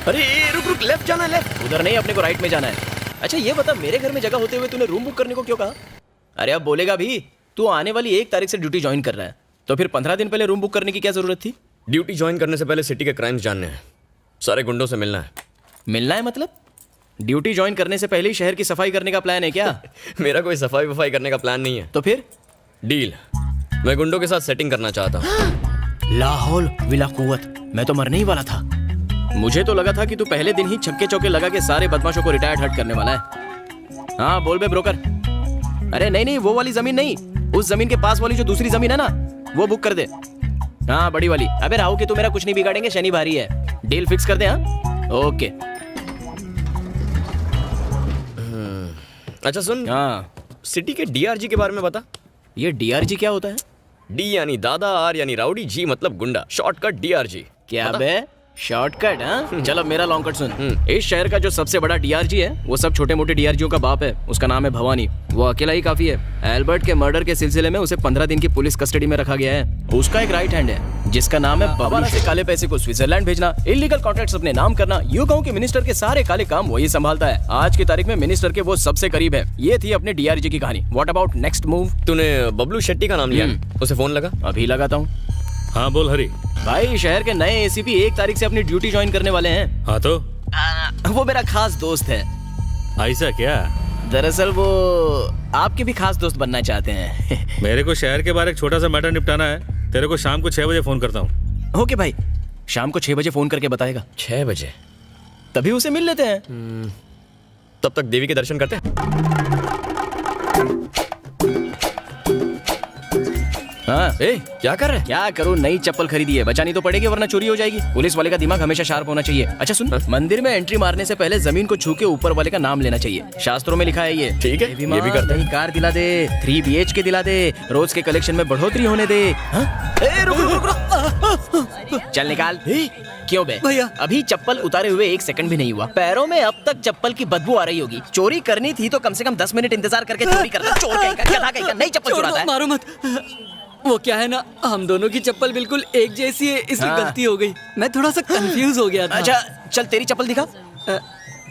अरे रुक रुक, लेफ्ट जाना है, लेफ्ट। उधर नहीं, अपने को राइट में जाना है। अच्छा ये बता, मेरे घर में जगह होते हुए तूने रूम बुक करने को क्यों कहा? अरे अब बोलेगा भी, तू आने वाली 1 तारीख से ड्यूटी ज्वाइन कर रहा है, तो फिर 15 दिन पहले रूम बुक करने की क्या जरूरत थी? ड्यूटी ज्वाइन करने से पहले सिटी के क्राइम्स जानने हैं, सारे गुंडों से मिलना है। मिलना है मतलब? ड्यूटी ज्वाइन करने से पहले ही शहर की सफाई करने का प्लान है क्या? मेरा कोई सफाई वफाई करने का प्लान नहीं है। तो फिर? डील, मैं गुंडों के साथ सेटिंग करना चाहता हूँ। लाहौल विला कुव्वत, मैं तो मरने ही वाला था। मुझे तो लगा था कि तू पहले दिन ही छक्के चौके लगा के सारे बदमाशों को रिटायर्ड हट करने वाला है। हाँ बोल बे ब्रोकर। अरे नहीं नहीं, वो वाली जमीन नहीं, उस जमीन के पास वाली जो दूसरी जमीन है ना, वो बुक कर दे। हाँ बड़ी वाली। अबे राहु के तू मेरा कुछ नहीं बिगाड़ेंगे, शनि भारी है। डील फिक्स कर दे। हाँ ओके। अच्छा सुन, हाँ सिटी के डीआरजी के बारे में बता। ये डीआरजी क्या होता है? डी यानी दादा, आर यानी राउडी, जी मतलब गुंडा, शॉर्टकट डीआरजी। क्या बे शॉर्टकट? हाँ चलो मेरा लॉन्ग कट सुन। इस शहर का जो सबसे बड़ा डीआरजी है वो सब छोटे मोटे डीआरजीओ का बाप है। उसका नाम है भवानी। वो अकेला ही काफी है। एल्बर्ट के मर्डर के सिलसिले में उसे 15 दिन की पुलिस कस्टडी में रखा गया है। उसका एक राइट हैंड है जिसका नाम है बबलू से काले पैसे को स्विट्जरलैंड भेजना, इलीगल कॉन्ट्रैक्ट्स अपने नाम करना। यूं कहूं कि मिनिस्टर के सारे काले काम वही संभालता है। आज की तारीख में मिनिस्टर के वो सबसे करीब है। ये थी अपने डीआरजी की कहानी। What about next move? तूने बबलू शेट्टी का नाम लिया, उसे फोन लगा? अभी लगाता हूँ। हाँ बोल हरी। भाई शहर के नए एसीपी 1 तारीख से अपनी ड्यूटी ज्वाइन करने वाले हैं। हाँ तो वो मेरा खास दोस्त है। ऐसा क्या? दरअसल वो आपके भी खास दोस्त बनना चाहते हैं। मेरे को शहर के बाहर एक छोटा सा मैटर निपटाना है। तेरे को शाम को 6 बजे फोन करता हूँ। ओके भाई, शाम को 6 बजे फोन करके बताएगा। 6 बजे? तभी उसे मिल लेते हैं। तब तक देवी के दर्शन करते हैं। हाँ ए, क्या कर रहे हैं? क्या करूँ, नई चप्पल खरीदी है, बचानी तो पड़ेगी वरना चोरी हो जाएगी। पुलिस वाले का दिमाग हमेशा शार्प होना चाहिए। अच्छा सुन, मंदिर में एंट्री मारने से पहले जमीन को छू के ऊपर वाले का नाम लेना चाहिए। शास्त्रों में लिखा है ये। ठीक है, ये भी करते हैं। कार दिला दे, 3 BHK दिला दे, रोज के कलेक्शन में बढ़ोतरी होने दे। हाँ? ए, रुक रुक रुक, चल निकाल। क्यों बे भैया, अभी चप्पल उतारे हुए 1 सेकंड भी नहीं हुआ। पैरों में अब तक चप्पल की बदबू आ रही होगी। चोरी करनी थी तो कम से कम 10 मिनट इंतजार करके चोरी करता। चोर कहीं का, गधा कहीं का, नई चप्पल चुराता है। मारो मत। वो क्या है ना, हम दोनों की चप्पल बिल्कुल एक जैसी है, इसलिए हाँ। गलती हो गई। मैं थोड़ा सा कंफ्यूज हो गया था। अच्छा चल तेरी चप्पल दिखा।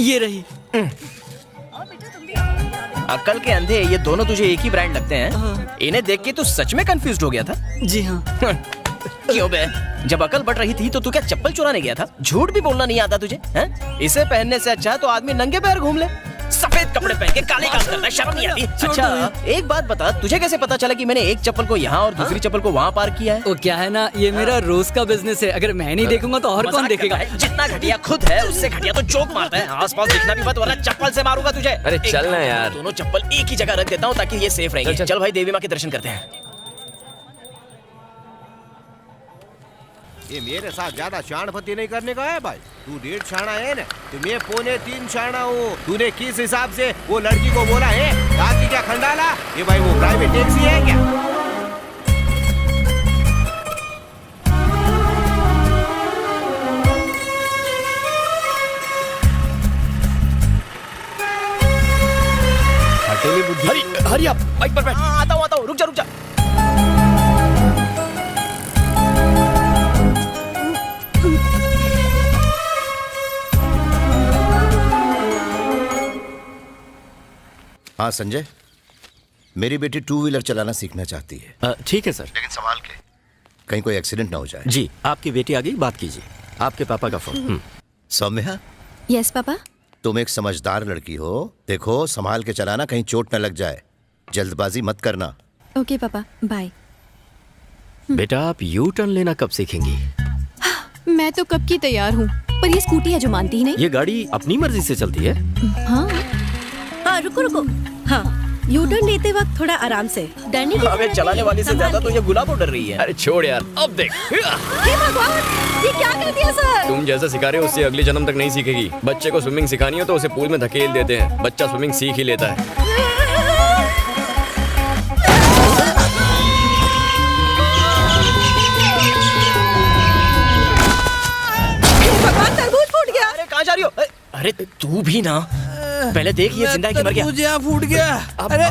ये रही। अक्ल के अंधे, ये दोनों तुझे एक ही ब्रांड लगते हैं। इन्हें देख के तू सच में कंफ्यूज हो गया था? जी हाँ। क्यों बे, जब अकल बढ़ रही थी तो तू क्या चप्पल चुराने गया था? झूठ भी बोलना नहीं आता तुझे? हैं? इसे पहनने से अच्छा तो आदमी नंगे पैर घूम ले। सफेद कपड़े पहन के काले काम करता है, शर्म नहीं आती? अच्छा एक बात बता, तुझे कैसे पता चला कि मैंने एक चप्पल को यहाँ और दूसरी चप्पल को वहाँ पार्क किया है? वो क्या है ना, ये मेरा रोज का बिजनेस है। अगर मैं नहीं देखूंगा तो और कौन देखेगा? जितना घटिया खुद है उससे घटिया तो जोक मारता है। आसपास दिखना भी मत वरना चप्पल से मारूंगा तुझे। अरे चल ना यार। दोनों चप्पल एक ही जगह रख देता हूँ ताकि ये सेफ रहेंगे। चल भाई, देवी माँ के दर्शन करते हैं। ये मेरे साथ ज्यादा शाणपति नहीं करने का है भाई। तू 1.5 शाणा है ना, तो मैं 3.25 शाणा हूँ। तूने किस हिसाब से वो लड़की को बोला है? रात की क्या खंडाला? ये भाई वो प्राइवेट टैक्सी है क्या? हटेली बुद्धि। हरी हरी, आप बाइक पर बैठ। आता हूँ, रुक जा। हाँ संजय, मेरी बेटी 2 व्हीलर चलाना सीखना चाहती है। ठीक है सर। लेकिन संभाल के, कहीं कोई एक्सीडेंट ना हो जाए। जी, आपकी बेटी आ गई, बात कीजिए। आपके पापा का फोन। Saumya, yes papa. तुम एक समझदार लड़की हो। देखो संभाल के चलाना, कहीं चोट न लग जाए। जल्दबाजी मत करना। ओके पापा, बाय। बेटा आप यू टर्न लेना कब सीखेंगी? मैं तो कब की तैयार हूँ, पर ये स्कूटी है जो मानती ही नहीं। ये गाड़ी अपनी मर्जी से चलती है? हाँ रुको। हाँ, यू टर्न लेते वक्त थोड़ा आराम से। डरने की अबे चलाने वाली से ज्यादा तो ये गुलाब डर रही है। अरे छोड़ यार, अब देख। हे भगवान, ये क्या कर दिया सर? तुम जैसा सिखा रहे हो उससे अगले जन्म तक नहीं सीखेगी। बच्चे को स्विमिंग सिखानी हो तो उसे पूल में धकेल देते हैं, बच्चा स्विमिंग सीख ही लेता है। भगवान, तरबूज फूट गया। अरे कहाँ जा रही हो? अरे तू भी ना, पहले देख ये जिंदा है कि मर गया? मुझे फूट गया। अरे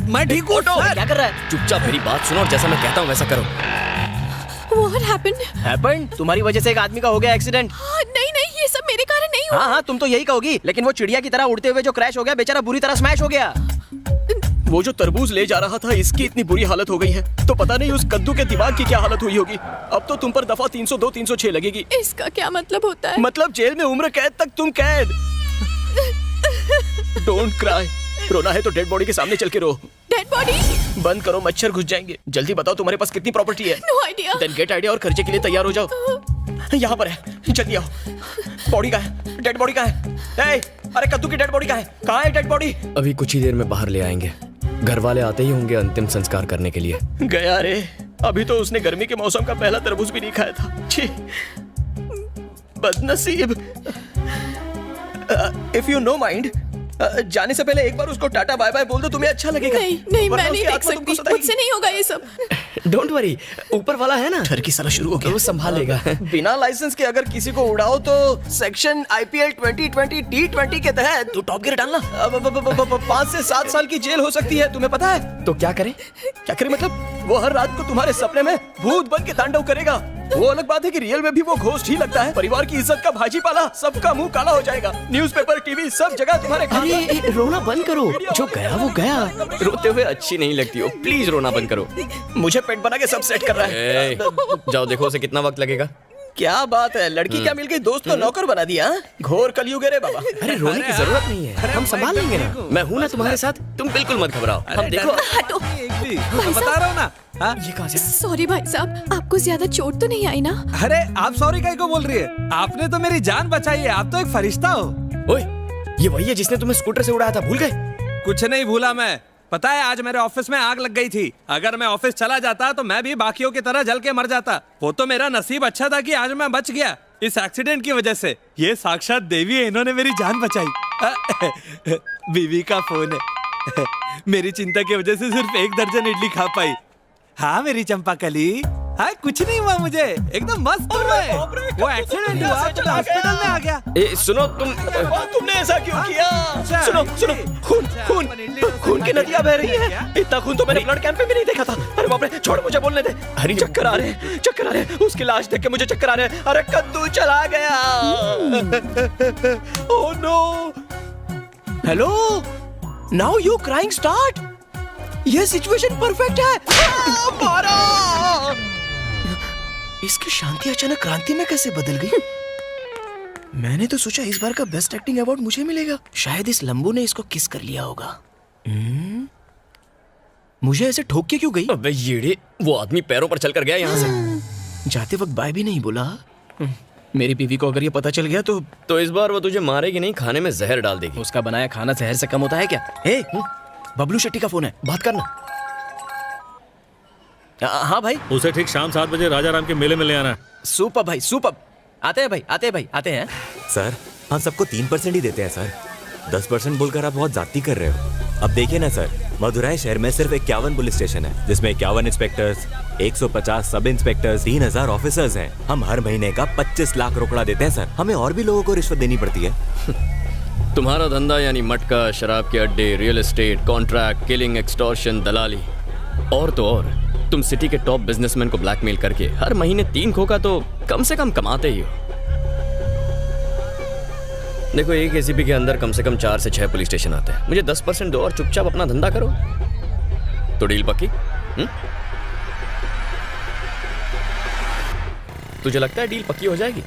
मैं ठीक हूँ। क्या कर रहा है? चुपचाप मेरी बात सुनो और जैसा मैं कहता हूँ वैसा करो। What happened? Happened? तुम्हारी वजह से एक आदमी का हो गया एक्सीडेंट। नहीं नहीं, ये सब मेरे कारण नहीं हुआ। हाँ तुम तो यही कहोगी, लेकिन वो चिड़िया की तरह उड़ते हुए जो क्रैश हो गया बेचारा बुरी तरह स्मैश हो गया। वो जो तरबूज ले जा रहा था इसकी इतनी बुरी हालत हो गई है तो पता नहीं उस कद्दू के दिमाग की क्या हालत हुई होगी। अब तो तुम पर दफा 302 306 लगेगी। इसका क्या मतलब होता है? मतलब जेल में उम्र कैद तक तुम कैद। डोंट क्राई, रोना है तो डेड बॉडी के सामने चल के रो। Dead body? बंद करो, मच्छर घुस जाएंगे। जल्दी बताओ तुम्हारे पास कितनी प्रॉपर्टी है? No idea. Then get idea और खर्चे के लिए तैयार हो जाओ। यहाँ पर है, जल्दी आओ। बॉडी कहाँ है? डेड बॉडी कहाँ है? ए, अरे कद्दू की डेड बॉडी कहाँ है? कहाँ है डेड बॉडी? अभी कुछ ही देर में बाहर ले आएंगे। घर वाले आते ही होंगे अंतिम संस्कार करने के लिए। गया रे, अभी तो उसने गर्मी के मौसम का पहला तरबूज भी नहीं खाया था। छी, बदनसीब। इफ यू नो माइंड, जाने से पहले एक बार उसको टाटा बाय बाय बोल दो, तुम्हें अच्छा लगेगा। नहीं, वरना मैं नहीं उसकी देख आत्मा तुमको सकती, सताएगी। मुझसे नहीं होगा ये सब। डोंट वरी, ऊपर वाला है ना, ठर की साला शुरू हो गया। वो संभालेगा। बिना लाइसेंस के अगर किसी को उड़ाओ तो सेक्शन IPL 2020 T20 के तहत तू टॉप गियर डालना 5 से 7 साल की जेल हो सकती है, तुम्हें पता है? तो क्या करें? क्या करें मतलब? वो हर रात को तुम्हारे सपने में भूत बन के तांडव करेगा। वो अलग बात है कि रियल में भी वो घोस्ट ही लगता है। परिवार की इज्जत का भाजी पाला, सबका मुंह काला हो जाएगा। न्यूज़पेपर, टीवी सब जगह तुम्हारे अरे रोना बंद करो, जो गया वो गया। रोते हुए अच्छी नहीं लगती हो, प्लीज रोना बंद करो। मुझे पेट बना के सब सेट कर रहा है। ए, जाओ देखो उसे कितना वक्त लगेगा। क्या बात है, लड़की क्या मिल गई, दोस्त को नौकर बना दिया। हाँ? घोर कलयुग है रे बाबा। अरे रोने की जरूरत नहीं है, हम संभाल लेंगे ना। मैं हूं ना तुम्हारे साथ, तुम बिल्कुल मत घबराओ। हम देखो। हटो। बता रहा हूँ ना। हाँ? ये कहां से? सॉरी भाई साहब, आपको ज्यादा चोट तो नहीं आई ना? अरे आप सॉरी काहे को बोल रही है? आपने तो मेरी जान बचाई है, आप तो एक फरिश्ता हो। ओए, ये वही है जिसने तुम्हें स्कूटर से उड़ाया था, भूल गए? कुछ नहीं भूला मैं। पता है आज मेरे ऑफिस में आग लग गई थी। अगर मैं ऑफिस चला जाता तो मैं भी बाकियों की तरह जल के मर जाता। वो तो मेरा नसीब अच्छा था कि आज मैं बच गया इस एक्सीडेंट की वजह से। ये साक्षात देवी है, इन्होंने मेरी जान बचाई। बीवी का फोन है। मेरी चिंता की वजह से सिर्फ 1 दर्जन इडली खा पाई। हाँ मेरी चंपाकली, हाँ कुछ नहीं हुआ मुझे, एकदम मस्त हूँ मैं। वो एक्सीडेंट हुआ तो मैं हॉस्पिटल में आ गया। ए, सुनो तुमने ऐसा क्यों किया? सुनो सुनो, खून खून खून की नदियां बह रही है। इतना खून तो मैंने ब्लड कैंप में भी नहीं देखा था। अरे बाप रे, छोड़ मुझे बोलने दे। अरे चक्कर आ रहे हैं। उसकी लाश देख के मुझे चक्कर आ रहे हैं। अरे कद्दू चला गया। Oh no. Hello, now you crying start. ये सिचुएशन परफेक्ट है। मारा। इसकी शांति अचानक क्रांति में कैसे बदल गई? मैंने तो सोचा इस बार का बेस्ट एक्टिंग अवार्ड मुझे मिलेगा। शायद इस लंबू ने इसको किस कर लिया होगा। मुझे ऐसे ठोक के क्यों गई? अबे येड़े, वो आदमी पैरों पर चलकर गया यहाँ से। जाते वक्त बाय भी नहीं बोला। मेरी बीवी को अगर ये पता चल गया तो इस बार वो तुझे मारेगी नहीं, खाने में जहर डाल देगी। उसका बनाया खाना जहर से कम होता है क्या? ए, बबलू शेट्टी का फोन है, बात करना। हाँ भाई। उसे ठीक शाम 7 बजे राजा राम के मेले में ले आना। सुपर भाई सुपर। आते हैं भाई, आते हैं। सर हम सबको 3% ही देते हैं सर। 10% बोलकर आप बहुत जाती कर रहे हो। अब देखिए ना सर, मदुराई शहर में सिर्फ 51 पुलिस स्टेशन है, जिसमें 51 इंस्पेक्टर्स, 150 सब इंस्पेक्टर्स, 3000 ऑफिसर्स हैं। हम हर महीने का 25 लाख रुपया देते हैं सर। हमें और भी लोगों को रिश्वत देनी पड़ती है। तुम्हारा धंधा यानी मटका, शराब के अड्डे, real estate, contract, killing, extortion, दलाली और तो और तुम सिटी के टॉप बिजनेसमैन को ब्लैकमेल करके हर महीने 3 खोखा तो कम से कम कमाते ही हो। देखो, एक एसीपी के अंदर कम से कम 4 से 6 पुलिस स्टेशन आते हैं। मुझे 10% दो और चुपचाप अपना धंधा करो। तो डील पक्की? तुझे लगता है डील पक्की हो जाएगी?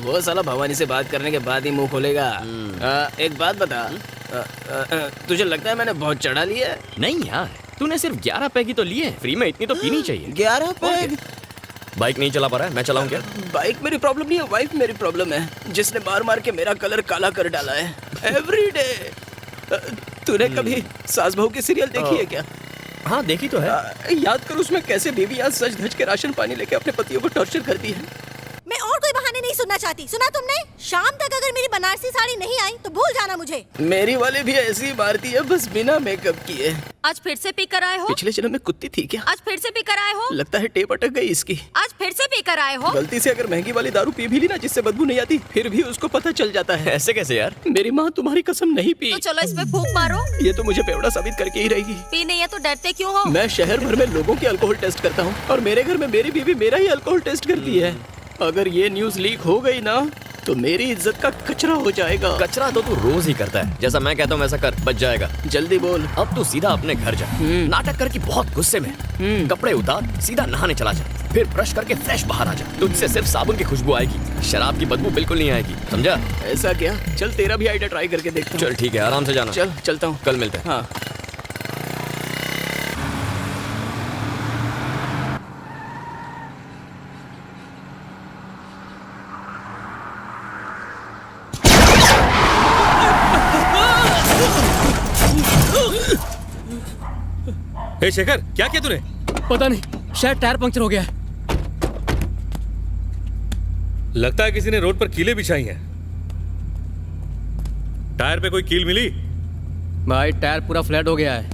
वो साला भवानी से बात करने के बाद ही मुंह खोलेगा। एक बात बता, तुझे लगता है मैंने बहुत चढ़ा लिया है? नहीं यार, तूने सिर्फ 11 पैग ही तो लिए, फ्री में इतनी तो पीनी चाहिए। 11 पैग? बाइक नहीं चला पा रहा है, मैं चलाऊं क्या? बाइक मेरी प्रॉब्लम नहीं है, वाइफ मेरी प्रॉब्लम है, जिसने मार मार के मेरा कलर काला कर डाला है एवरी डे। तूने कभी सास बहू की सीरियल देखी है क्या? हाँ देखी तो है। याद कर उसमें कैसे बीवी आज सज धज के राशन पानी लेके अपने पतियों को टॉर्चर करती है। मैं और कोई बहाने नहीं सुनना चाहती। सुना तुमने? शाम तक अगर मेरी बनारसी साड़ी नहीं आई तो भूल जाना मुझे। मेरी वाली भी ऐसी मारती है, बस बिना मेकअप किए। आज फिर से पीकर आए हो? पिछले जन्म में कुत्ती थी क्या? आज फिर से पीकर आए हो? लगता है टेप अटक गई इसकी। आज फिर से पीकर आए हो? गलती से अगर महंगी वाली दारू पी भी ली ना जिससे बदबू नहीं आती, फिर भी उसको पता चल जाता है। ऐसे कैसे यार? मेरी माँ तुम्हारी कसम नहीं पी। तो चलो इस पे फूंक मारो। ये तो मुझे बेवड़ा साबित करके ही रहेगी। पी नहीं है तो डरते क्यों हो? मैं शहर भर में लोगों के अल्कोहल टेस्ट करता हूँ और मेरे घर में मेरी बीवी मेरा ही अल्कोहल टेस्ट करती है। अगर ये न्यूज लीक हो गई ना तो मेरी इज्जत का कचरा हो जाएगा। कचरा तो तू रोज ही करता है, जैसा मैं कहता हूँ वैसा कर, बच जाएगा। जल्दी बोल। अब तू सीधा अपने घर जा, नाटक करके बहुत गुस्से में, कपड़े उतार, सीधा नहाने चला जा, फिर ब्रश करके फ्रेश बाहर आ जा। तुझसे सिर्फ साबुन की खुशबू आएगी, शराब की बदबू बिल्कुल नहीं आएगी, समझा? ऐसा क्या? चल तेरा भी आइडिया ट्राई करके देखता हूँ। चल ठीक है, आराम से जाना। चल चलता हूँ। कल मिलते हैं। हाँ। ए शेखर, क्या किया तूने? पता नहीं, शायद टायर पंक्चर हो गया है। लगता है किसी ने रोड पर कीलें बिछाई हैं। टायर पे कोई कील मिली? भाई टायर पूरा फ्लैट हो गया है।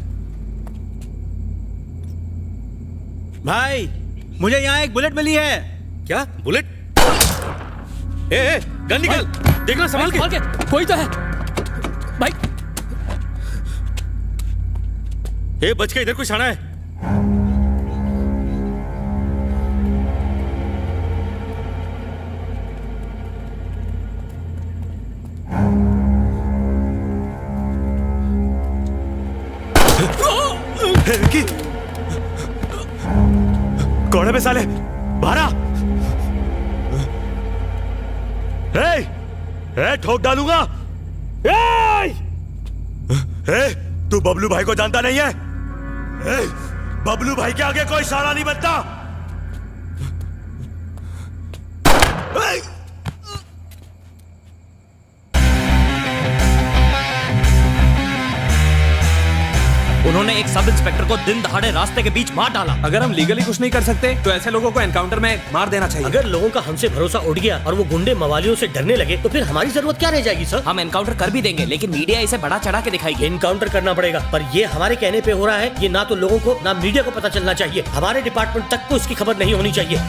भाई मुझे यहाँ एक बुलेट मिली है। क्या बुलेट? ए, गन निकाल, देखना संभाल के। कोई तो है भाई। ए, बच के, इधर कुछ आना है। विकी, कौन है बे साले? बाहर आ। ठोक डालूंगा। तू बबलू भाई को जानता नहीं है? बबलू भाई के आगे कोई इशारा नहीं बनता। उन्होंने एक सब इंस्पेक्टर को दिन दहाड़े रास्ते के बीच मार डाला। अगर हम लीगली कुछ नहीं कर सकते तो ऐसे लोगों को एनकाउंटर में मार देना चाहिए। अगर लोगों का हमसे भरोसा उठ गया और वो गुंडे मवालियों से डरने लगे तो फिर हमारी जरूरत क्या रह जाएगी सर? हम एनकाउंटर कर भी देंगे, लेकिन मीडिया इसे बड़ा चढ़ा के दिखाएगी। एनकाउंटर करना पड़ेगा, पर ये हमारे कहने पे हो रहा है। ये ना तो लोगों को ना मीडिया को पता चलना चाहिए। हमारे डिपार्टमेंट तक को इसकी खबर नहीं होनी चाहिए।